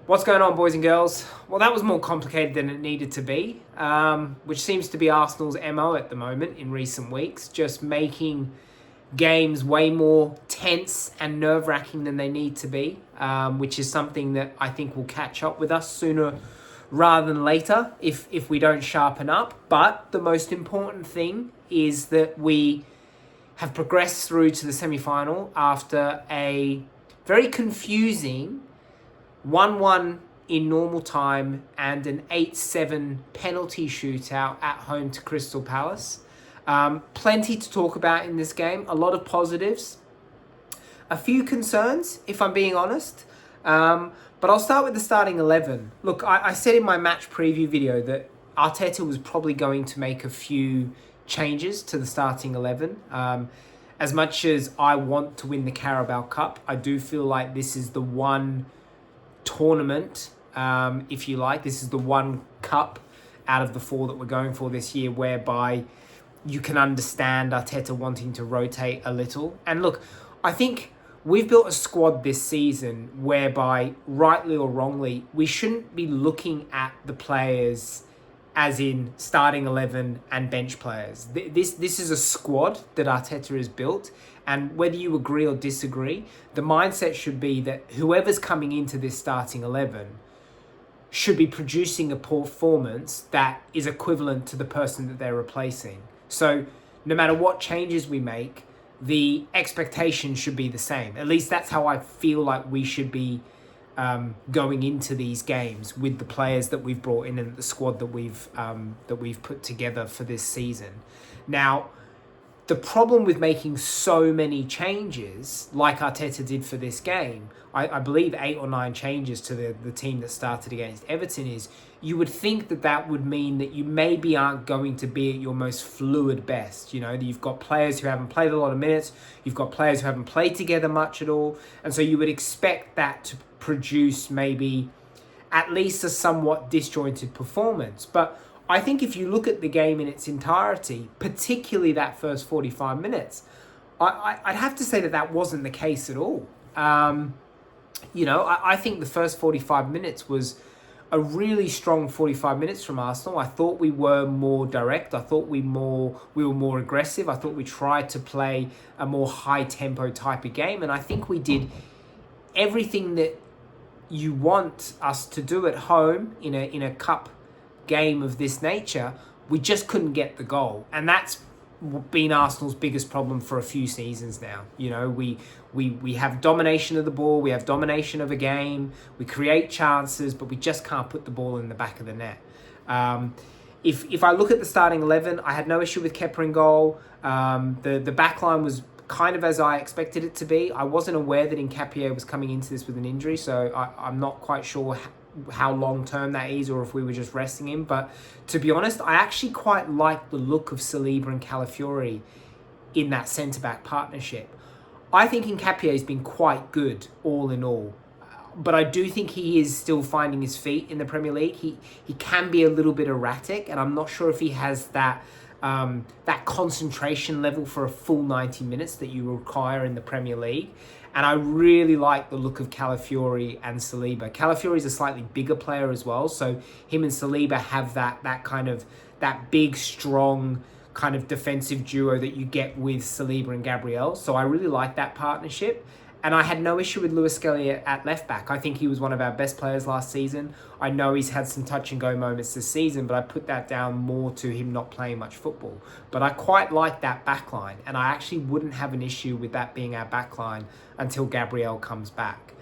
What's going on, boys and girls? Well, that was more complicated than it needed to be, which seems to be Arsenal's MO at the moment in recent weeks, just making games way more tense and nerve-wracking than they need to be, which is something that I think will catch up with us sooner rather than later if we don't sharpen up. But the most important thing is that we have progressed through to the semi-final after a very confusing 1-1 in normal time and an 8-7 penalty shootout at home to Crystal Palace. Plenty to talk about in this game. A lot of positives. A few concerns, if I'm being honest. But I'll start with the starting 11. Look, I said in my match preview video that Arteta was probably going to make a few changes to the starting 11. As much as I want to win the Carabao Cup, I do feel like this is the one tournament, if you like. This is the one cup out of the four that we're going for this year whereby you can understand Arteta wanting to rotate a little. And look, I think we've built a squad this season whereby, rightly or wrongly, we shouldn't be looking at the players as in starting 11 and bench players. This is a squad that Arteta has built, and whether you agree or disagree, the mindset should be that whoever's coming into this starting 11 should be producing a performance that is equivalent to the person that they're replacing. So no matter what changes we make, the expectation should be the same. At least that's how I feel like we should be going into these games with the players that we've brought in and the squad that we've put together for this season. Now, the problem with making so many changes, like Arteta did for this game, I believe 8 or 9 changes to the team that started against Everton, is you would think that would mean that you maybe aren't going to be at your most fluid best. You know, you've got players who haven't played a lot of minutes, you've got players who haven't played together much at all, and so you would expect that to produce maybe at least a somewhat disjointed performance. But I think if you look at the game in its entirety, particularly that first 45 minutes, I'd have to say that wasn't the case at all. I think the first 45 minutes was a really strong 45 minutes from Arsenal. I thought we were more direct. I thought we were more aggressive. I thought we tried to play a more high-tempo type of game, and I think we did everything that you want us to do at home in a cup game of this nature. We just couldn't get the goal, and that's been Arsenal's biggest problem for a few seasons now. You know, we have domination of the ball, we have domination of a game, we create chances, but we just can't put the ball in the back of the net. If I look at the starting 11, I had no issue with Kepa in goal. The back line was kind of as I expected it to be. I wasn't aware that Nketiah was coming into this with an injury, so I'm not quite sure how long-term that is or if we were just resting him. But to be honest, I actually quite like the look of Saliba and Calafiori in that centre-back partnership. I think Nketiah has been quite good all in all, but I do think he is still finding his feet in the Premier League. He can be a little bit erratic, and I'm not sure if he has that concentration level for a full 90 minutes that you require in the Premier League. And I really like the look of Calafiori and Saliba. Calafiori is a slightly bigger player as well, so him and Saliba have that big, strong kind of defensive duo that you get with Saliba and Gabriel. So I really like that partnership. And I had no issue with Lewis Skelly at left back. I think he was one of our best players last season. I know he's had some touch and go moments this season, but I put that down more to him not playing much football. But I quite like that back line, and I actually wouldn't have an issue with that being our back line until Gabriel comes back.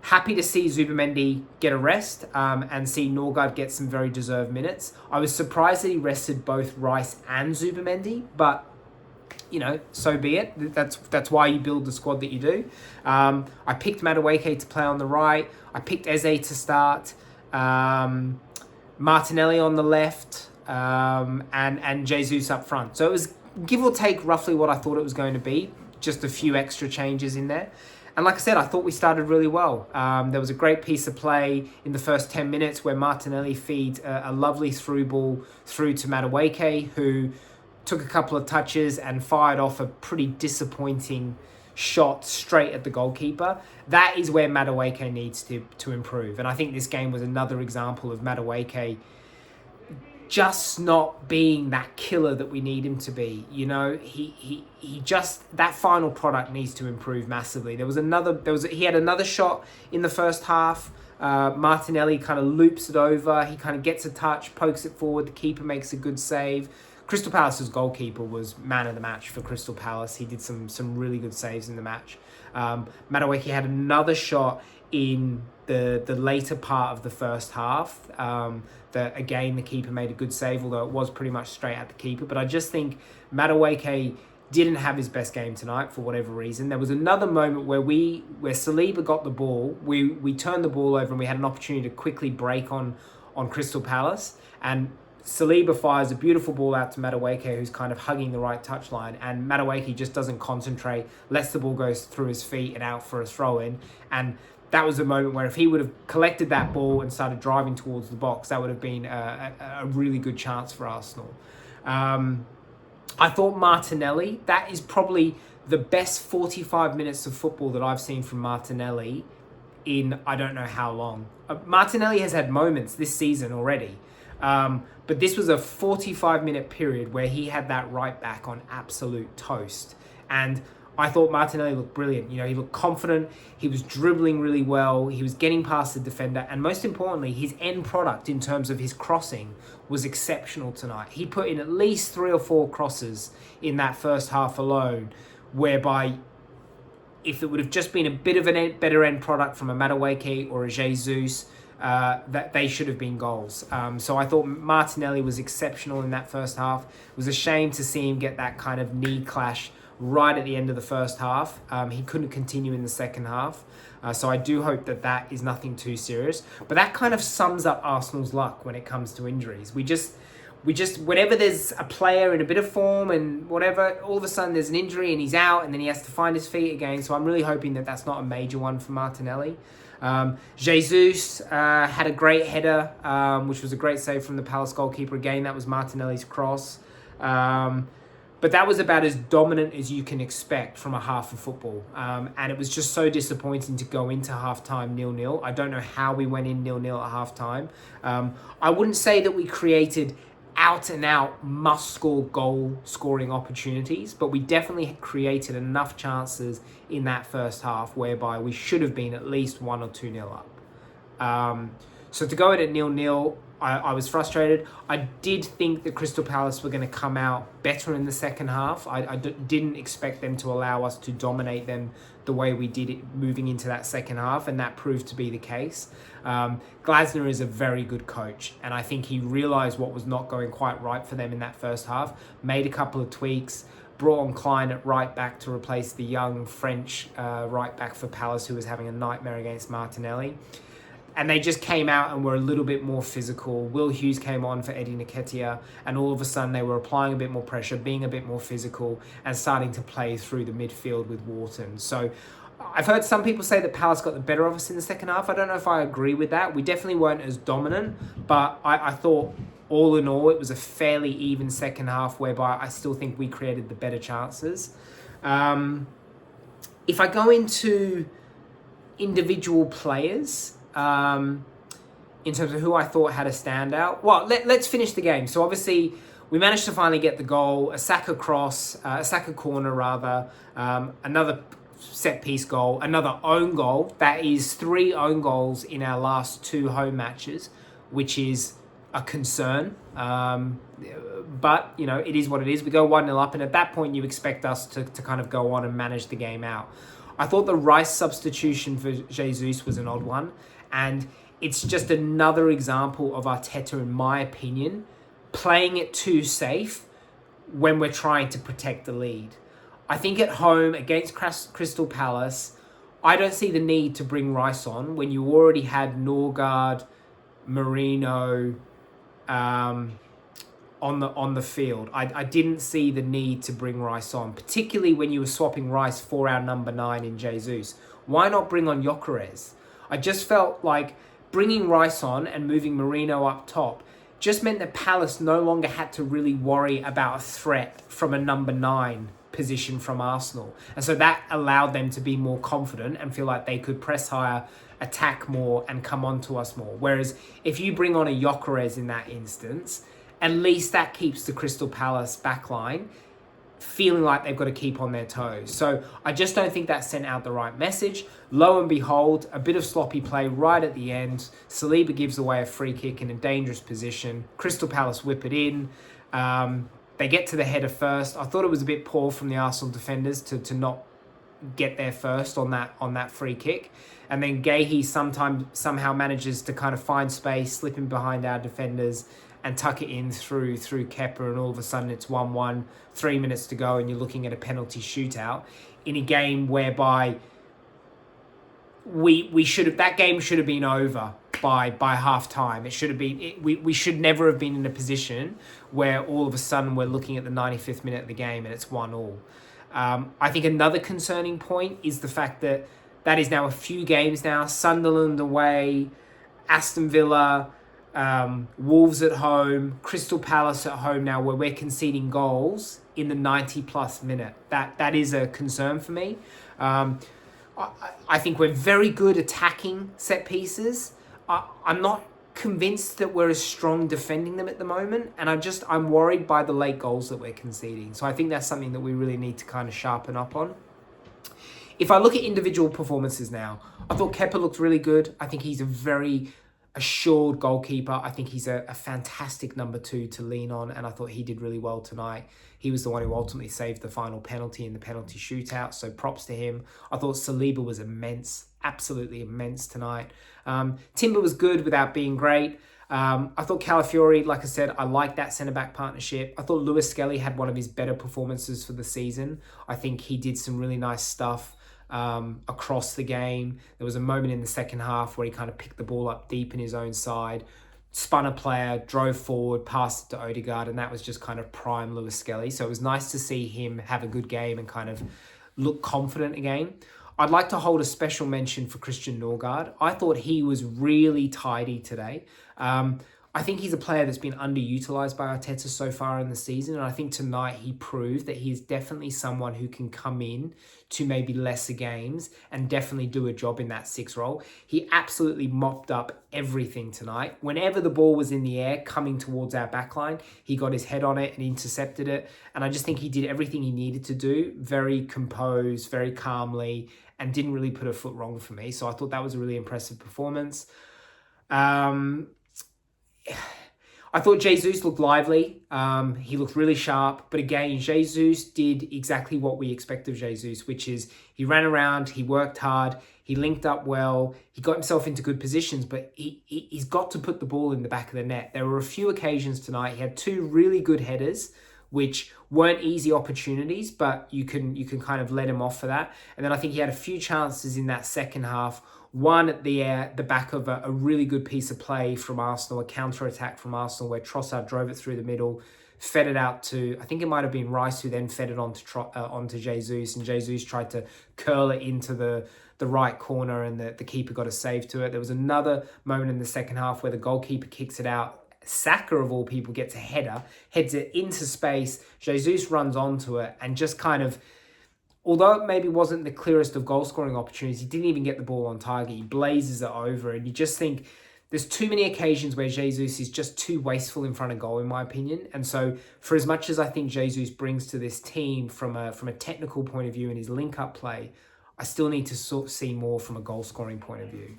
Happy to see Zubimendi get a rest and see Norgard get some very deserved minutes. I was surprised that he rested both Rice and Zubimendi, but you know, so be it. That's why you build the squad that you do. I picked Madueke to play on the right. I picked Eze to start. Martinelli on the left. And Jesus up front. So it was give or take roughly what I thought it was going to be. Just a few extra changes in there. And like I said, I thought we started really well. There was a great piece of play in the first 10 minutes where Martinelli feeds a lovely through ball through to Madueke, who took a couple of touches and fired off a pretty disappointing shot straight at the goalkeeper. That is where Madueke needs to improve. And I think this game was another example of Madueke just not being that killer that we need him to be. You know, he just, that final product needs to improve massively. He had another shot in the first half. Martinelli kind of loops it over. He kind of gets a touch, pokes it forward. The keeper makes a good save. Crystal Palace's goalkeeper was man of the match for Crystal Palace. He did some really good saves in the match. Madueke had another shot in the later part of the first half. That again, the keeper made a good save, although it was pretty much straight at the keeper. But I just think Madueke didn't have his best game tonight for whatever reason. There was another moment where Saliba got the ball. We turned the ball over and we had an opportunity to quickly break on Crystal Palace. And Saliba fires a beautiful ball out to Madueke, who's kind of hugging the right touchline. And Madueke just doesn't concentrate, lets the ball go through his feet and out for a throw-in. And that was a moment where if he would have collected that ball and started driving towards the box, that would have been a really good chance for Arsenal. I thought Martinelli, that is probably the best 45 minutes of football that I've seen from Martinelli in I don't know how long. Martinelli has had moments this season already, but this was a 45-minute period where he had that right back on absolute toast. And I thought Martinelli looked brilliant. You know, he looked confident. He was dribbling really well. He was getting past the defender. And most importantly, his end product in terms of his crossing was exceptional tonight. He put in at least 3 or 4 crosses in that first half alone, whereby if it would have just been a bit of a better end product from a Madueke or a Jesus, that they should have been goals. So I thought Martinelli was exceptional in that first half. It was a shame to see him get that kind of knee clash right at the end of the first half. He couldn't continue in the second half. So I do hope that is nothing too serious. But that kind of sums up Arsenal's luck when it comes to injuries. We just whenever there's a player in a bit of form and whatever, all of a sudden there's an injury and he's out and then he has to find his feet again. So I'm really hoping that that's not a major one for Martinelli. Jesus had a great header, which was a great save from the Palace goalkeeper. Again, that was Martinelli's cross. But that was about as dominant as you can expect from a half of football. And it was just so disappointing to go into halftime 0-0. I don't know how we went in 0-0 at halftime. I wouldn't say that we created out-and-out must-score goal-scoring opportunities, but we definitely created enough chances in that first half whereby we should have been at least 1 or 2-0 up. So to go in at 0-0, I was frustrated. I did think that Crystal Palace were going to come out better in the second half. I didn't expect them to allow us to dominate them the way we did it moving into that second half, and that proved to be the case. Glasner is a very good coach, and I think he realised what was not going quite right for them in that first half, made a couple of tweaks, brought on Klein at right back to replace the young French right back for Palace who was having a nightmare against Martinelli. And they just came out and were a little bit more physical. Will Hughes came on for Eddie Nketiah, and all of a sudden they were applying a bit more pressure, being a bit more physical, and starting to play through the midfield with Wharton. So I've heard some people say that Palace got the better of us in the second half. I don't know if I agree with that. We definitely weren't as dominant, but I thought all in all it was a fairly even second half whereby I still think we created the better chances. If I go into individual players, in terms of who I thought had a standout. Well, let's finish the game. So obviously we managed to finally get the goal, a Saka cross, a Saka corner rather, another set piece goal, another own goal. That is 3 own goals in our last 2 home matches, which is a concern. But, you know, it is what it is. We go 1-0 up, and at that point you expect us to kind of go on and manage the game out. I thought the Rice substitution for Jesus was an odd one. And it's just another example of Arteta, in my opinion, playing it too safe when we're trying to protect the lead. I think at home against Crystal Palace, I don't see the need to bring Rice on when you already had Norgard, Merino on the field. I didn't see the need to bring Rice on, particularly when you were swapping Rice for our number 9 in Jesus. Why not bring on Gyökeres? I just felt like bringing Rice on and moving Merino up top just meant that Palace no longer had to really worry about a threat from a number 9 position from Arsenal. And so that allowed them to be more confident and feel like they could press higher, attack more, and come on to us more. Whereas if you bring on a Gyökeres in that instance, at least that keeps the Crystal Palace backline feeling like they've got to keep on their toes. So I just don't think that sent out the right message. Lo and behold, a bit of sloppy play right at the end. Saliba gives away a free kick in a dangerous position. Crystal Palace whip it in. They get to the header first. I thought it was a bit poor from the Arsenal defenders to not get there first on that free kick. And then Guehi somehow manages to kind of find space, slip in behind our defenders and tuck it in through Kepa, and all of a sudden it's 1-1, 3 minutes to go, and you're looking at a penalty shootout in a game whereby that game should have been over by half time. It should have been. We should never have been in a position where all of a sudden we're looking at the 95th minute of the game and it's 1-1. I think another concerning point is the fact that is now a few games now. Sunderland away, Aston Villa, Wolves at home, Crystal Palace at home now, where we're conceding goals in the 90-plus minute. That is a concern for me. I think we're very good attacking set pieces. I'm not convinced that we're as strong defending them at the moment, and I'm worried by the late goals that we're conceding. So I think that's something that we really need to kind of sharpen up on. If I look at individual performances now, I thought Kepa looked really good. I think he's a very assured goalkeeper. I think he's a fantastic number 2 to lean on, and I thought he did really well tonight. He was the one who ultimately saved the final penalty in the penalty shootout, so props to him. I thought Saliba was immense, absolutely immense tonight. Timber was good without being great. I thought Calafiori, like I said, I like that centre-back partnership. I thought Lewis Skelly had one of his better performances for the season. I think he did some really nice stuff across the game. There was a moment in the second half where he kind of picked the ball up deep in his own side, spun a player, drove forward, passed it to Odegaard, and that was just kind of prime Lewis Skelly. So it was nice to see him have a good game and kind of look confident again. I'd like to hold a special mention for Christian Norgard. I thought he was really tidy today. I think he's a player that's been underutilized by Arteta so far in the season, and I think tonight he proved that he's definitely someone who can come in to maybe lesser games and definitely do a job in that 6 role. He absolutely mopped up everything tonight. Whenever the ball was in the air coming towards our backline, he got his head on it and intercepted it, and I just think he did everything he needed to do, very composed, very calmly, and didn't really put a foot wrong for me. So I thought that was a really impressive performance. I thought Jesus looked lively. He looked really sharp. But again, Jesus did exactly what we expect of Jesus, which is he ran around, he worked hard, he linked up well, he got himself into good positions, but he's got to put the ball in the back of the net. There were a few occasions tonight. He had 2 really good headers, which weren't easy opportunities, but you can kind of let him off for that. And then I think he had a few chances in that second half. One at the back of a really good piece of play from Arsenal, a counter-attack from Arsenal where Trossard drove it through the middle, fed it out to, I think it might have been Rice, who then fed it onto Jesus, and Jesus tried to curl it into the right corner, and the keeper got a save to it. There was another moment in the second half where the goalkeeper kicks it out. Saka, of all people, gets a header, heads it into space. Jesus runs onto it and just kind of, although it maybe wasn't the clearest of goal-scoring opportunities, he didn't even get the ball on target. He blazes it over, and you just think there's too many occasions where Jesus is just too wasteful in front of goal, in my opinion. And so for as much as I think Jesus brings to this team from a technical point of view in his link-up play, I still need to sort of see more from a goal-scoring point of view.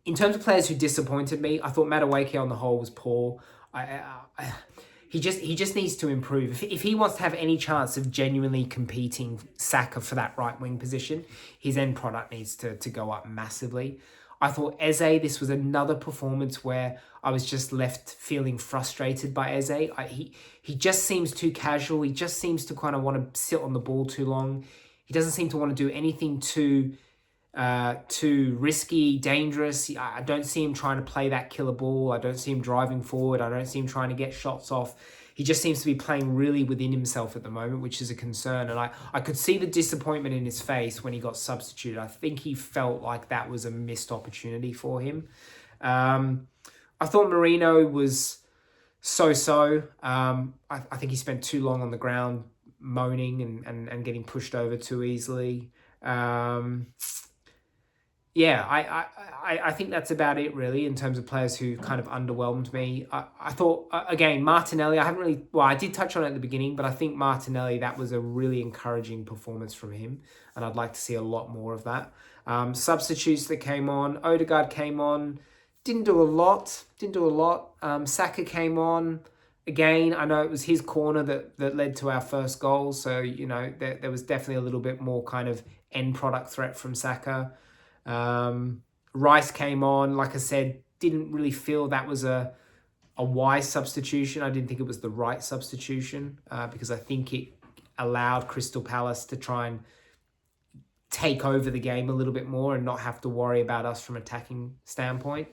In terms of players who disappointed me, I thought Madueke on the whole was poor. He just needs to improve. If he wants to have any chance of genuinely competing Saka for that right wing position, his end product needs to go up massively. I thought Eze, this was another performance where I was just left feeling frustrated by Eze. He just seems too casual. He just seems to kind of want to sit on the ball too long. He doesn't seem to want to do anything too risky, dangerous. I don't see him trying to play that killer ball. I don't see him driving forward. I don't see him trying to get shots off. He just seems to be playing really within himself at the moment, which is a concern. And I could see the disappointment in his face when he got substituted. I think he felt like that was a missed opportunity for him. I thought Marino was so-so. I think he spent too long on the ground moaning and getting pushed over too easily. Yeah, I think that's about it really in terms of players who kind of underwhelmed me. I thought, again, Martinelli, I did touch on it at the beginning, but I think Martinelli, that was a really encouraging performance from him, and I'd like to see a lot more of that. Substitutes that came on, Odegaard came on, didn't do a lot. Saka came on. Again, I know it was his corner that led to our first goal, so, there was definitely a little bit more kind of end product threat from Saka. Rice came on, like I said, didn't really feel that was a wise substitution. I didn't think it was the right substitution because I think it allowed Crystal Palace to try and take over the game a little bit more and not have to worry about us from attacking standpoint.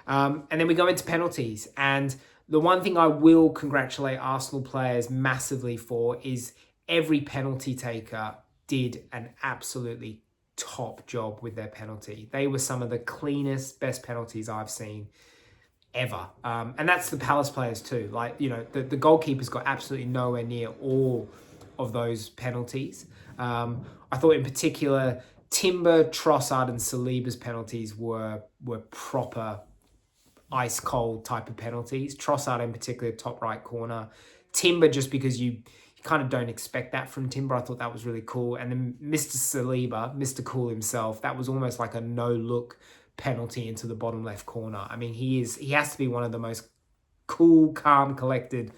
And then we go into penalties. And the one thing I will congratulate Arsenal players massively for is every penalty taker did an absolutely top job with their penalty. They were some of the cleanest, best penalties I've seen ever. And that's the Palace players too. Like, the goalkeepers got absolutely nowhere near all of those penalties. I thought in particular, Timber, Trossard and Saliba's penalties were proper ice cold type of penalties. Trossard in particular, top right corner. Timber, just because you kind of don't expect that from Timber. I thought that was really cool. And then Mr. Saliba, Mr. Cool himself, that was almost like a no-look penalty into the bottom left corner. I mean, he has to be one of the most cool, calm, collected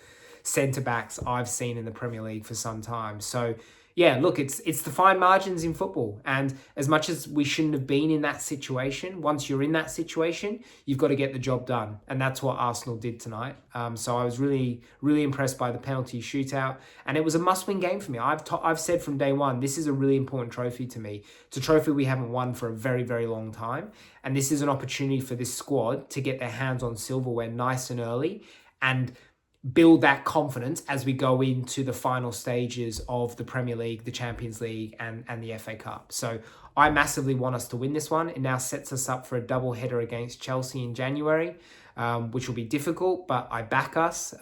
centre-backs I've seen in the Premier League for some time. So, yeah, look, it's the fine margins in football. And as much as we shouldn't have been in that situation, once you're in that situation, you've got to get the job done. And that's what Arsenal did tonight. So I was really, really impressed by the penalty shootout. And it was a must-win game for me. I've said from day one, this is a really important trophy to me. It's a trophy we haven't won for a very, very long time. And this is an opportunity for this squad to get their hands on silverware nice and early and build that confidence as we go into the final stages of the Premier League, the Champions League, and the FA Cup. So I massively want us to win this one. It now sets us up for a double header against Chelsea in January, which will be difficult, but I back us.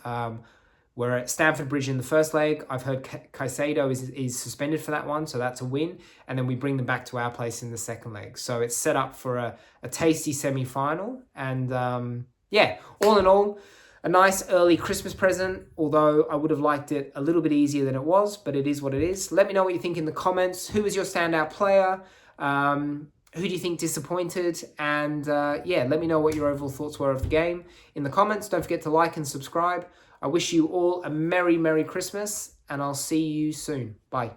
We're at Stamford Bridge in the first leg. I've heard Caicedo is suspended for that one, so that's a win. And then we bring them back to our place in the second leg. So it's set up for a tasty semi-final. And all in all, a nice early Christmas present, although I would have liked it a little bit easier than it was, but it is what it is. Let me know what you think in the comments. Who was your standout player? Who do you think disappointed? And let me know what your overall thoughts were of the game in the comments. Don't forget to like and subscribe. I wish you all a Merry, Merry Christmas, and I'll see you soon. Bye.